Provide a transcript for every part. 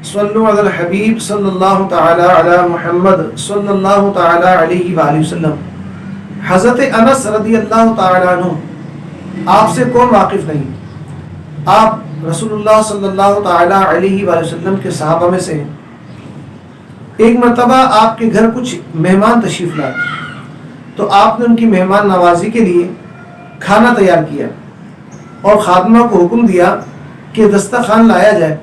صلو علی الحبیب صلی اللہ تعالی علی محمد صلی اللہ تعالی علیہ وآلہ وسلم۔ حضرت انس رضی اللہ تعالی عنہ، آپ سے کون واقف نہیں؟ آپ رسول اللہ صلی اللہ تعالی علیہ وآلہ وسلم کے صحابہ میں سے ہیں۔ ایک مرتبہ آپ کے گھر کچھ مہمان تشریف لائے تو آپ نے ان کی مہمان نوازی کے لیے کھانا تیار کیا اور خادمہ کو حکم دیا کہ دسترخوان لایا جائے۔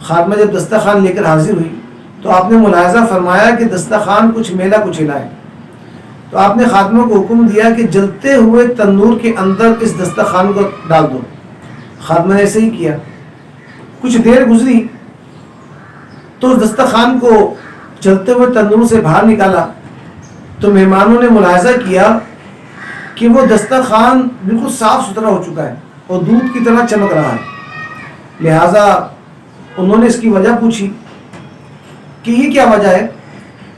خادمہ جب دسترخوان لے کر حاضر ہوئی تو آپ نے ملاحظہ فرمایا کہ دسترخوان کچھ میلا کچیلا ہے، تو آپ نے خادمہ کو حکم دیا کہ جلتے ہوئے تندور کے اندر اس دسترخوان کو ڈال دو۔ خادمہ نے ایسے ہی کیا۔ کچھ دیر گزری تو اس دسترخوان کو جلتے ہوئے تندور سے باہر نکالا تو مہمانوں نے ملاحظہ کیا کہ وہ دسترخوان بالکل صاف ستھرا ہو چکا ہے اور دودھ کی طرح چمک رہا ہے۔ لہٰذا انہوں نے اس کی وجہ پوچھی کہ یہ کیا وجہ ہے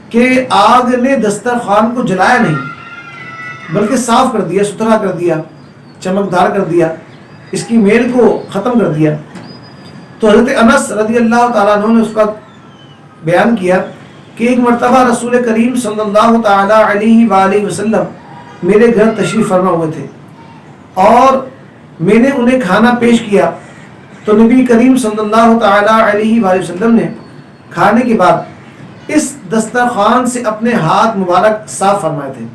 کہ آگ نے دسترخوان کو جلایا نہیں بلکہ صاف کر دیا، ستھرا کر دیا، چمکدار کر دیا، اس کی میل کو ختم کر دیا۔ تو حضرت انس رضی اللہ تعالیٰ عنہ نے اس وقت بیان کیا کہ ایک مرتبہ رسول کریم صلی اللہ تعالی علیہ وآلہ وسلم میرے گھر تشریف فرما ہوئے تھے اور میں نے انہیں کھانا پیش کیا تو نبی کریم صلی اللہ تعالی علیہ وآلہ وسلم نے کھانے کے بعد اس دسترخوان سے اپنے ہاتھ مبارک صاف فرمائے تھے۔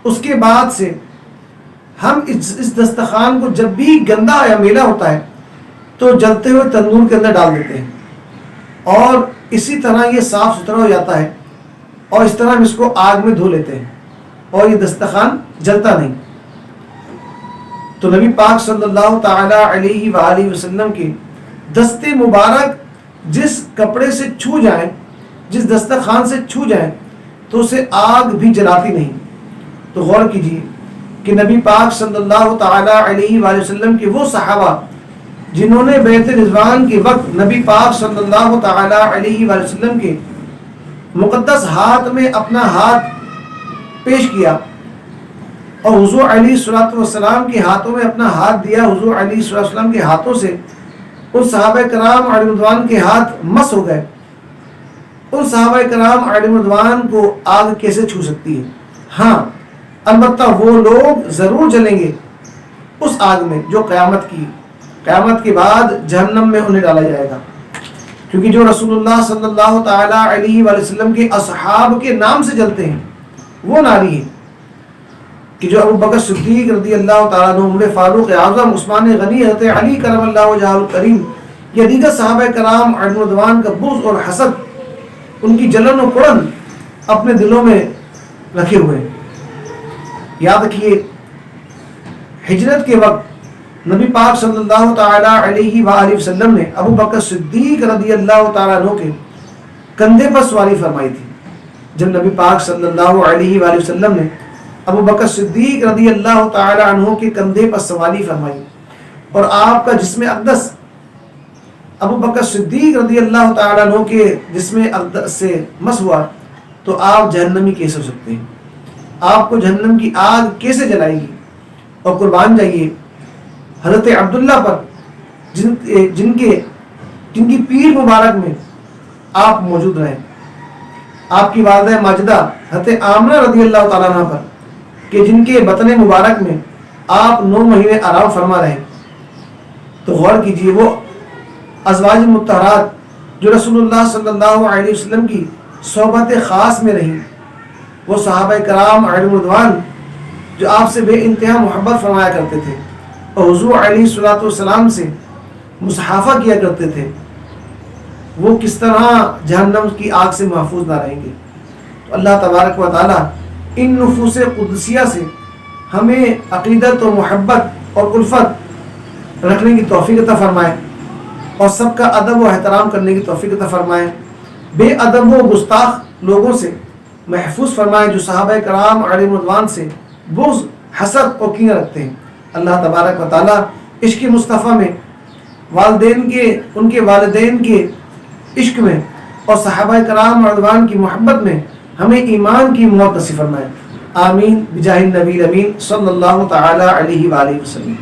اس کے بعد سے ہم اس دسترخوان کو جب بھی گندا یا میلا ہوتا ہے تو جلتے ہوئے تندور کے اندر ڈال دیتے ہیں اور اسی طرح یہ صاف ستھرا ہو جاتا ہے اور اس طرح ہم اس کو آگ میں دھو لیتے ہیں اور یہ دسترخوان جلتا نہیں۔ تو نبی پاک صلی اللہ تعالی علیہ وآلہ وسلم کے دست مبارک جس کپڑے سے چھو جائیں، جس دسترخوان سے چھو جائیں تو اسے آگ بھی جلاتی نہیں۔ تو غور کیجیے کہ نبی پاک صلی اللہ تعالی علیہ وآلہ وسلم کے وہ صحابہ جنہوں نے بیعت رضوان کے وقت نبی پاک صلی اللہ تعالی علیہ وآلہ وسلم کے مقدس ہاتھ میں اپنا ہاتھ پیش کیا اور حضور علیہ الصلوۃ والسلام کے ہاتھوں میں اپنا ہاتھ دیا، حضور علیہ الصلوۃ والسلام کے ہاتھوں سے ان صحابہ کرام علیہم رضوان کے ہاتھ مس ہو گئے۔ ان صحابہ کرام علیہم رضوان کو آگ کیسے چھو سکتی ہے؟ ہاں البتہ وہ لوگ ضرور جلیں گے اس آگ میں جو قیامت کے بعد جہنم میں انہیں ڈالا جائے گا، کیونکہ جو رسول اللہ صلی اللہ تعالی علیہ وآلہ وسلم کے اصحاب کے نام سے جلتے ہیں وہ ناری ہیں کہ جو ابو بکر صدیق رضی اللہ تعالیٰ عنہ، عمر فاروق اعظم، عثمان غنی، حضرت علی کرم اللہ وجہہ الکریم یا دیگر صحابہ کرام علیہم رضوان کا بغض اور حسد، ان کی جلن و کڑن اپنے دلوں میں رکھے ہوئے ہیں۔ یاد رکھیے ہجرت کے وقت نبی پاک صلی اللہ تعالی علیہ وآلہ وسلم نے ابو بکر صدیق رضی اللہ تعالیٰ عنہ کے کندھے پر سواری فرمائی تھی۔ جب نبی پاک صلی اللہ علیہ وآلہ وسلم نے ابو بکر صدیق رضی اللہ تعالی عنہ کے کندھے پر سواری فرمائی اور آپ کا جسم اقدس ابو بکر صدیق رضی اللہ تعالی عنہ کے جسم اقدس سے مس ہوا تو آپ جہنمی کیسے ہو سکتے ہیں؟ آپ کو جہنم کی آگ کیسے جلائے گی؟ اور قربان جائیے حضرت عبداللہ پر جن کی پیر مبارک میں آپ موجود رہے، آپ کی والدہ ماجدہ حضرت آمنہ رضی اللہ تعالیٰ عنہ پر کہ جن کے بطن مبارک میں آپ 9 مہینے آرام فرما رہے۔ تو غور کیجیے وہ ازواج مطہرات جو رسول اللہ صلی اللہ علیہ وسلم کی صحبت خاص میں رہیں، وہ صحابہ کرام علیہم رضوان جو آپ سے بے انتہا محبت فرمایا کرتے تھے اور حضور علیہ الصلوۃ والسلام سے مصاحفہ کیا کرتے تھے، وہ کس طرح جہنم کی آگ سے محفوظ نہ رہیں گے؟ تو اللہ تبارک و تعالیٰ ان نفوس قدسیہ سے ہمیں عقیدت و محبت اور الفت رکھنے کی توفیق عطا فرمائے اور سب کا ادب و احترام کرنے کی توفیق عطا فرمائے، بے ادب و گستاخ لوگوں سے محفوظ فرمائے جو صحابہ کرام علیہم رضوان سے بغض، حسد اور کینہ رکھتے ہیں۔ اللہ تبارک و تعالیٰ عشق مصطفیٰ میں ان کے والدین کے عشق میں اور صحابہ کرام رضوان کی محبت میں ہمیں ایمان کی موت نصیب فرمائے۔ آمین بجاہ النبی الامین صلی اللہ تعالی علیہ وآلہ وسلم۔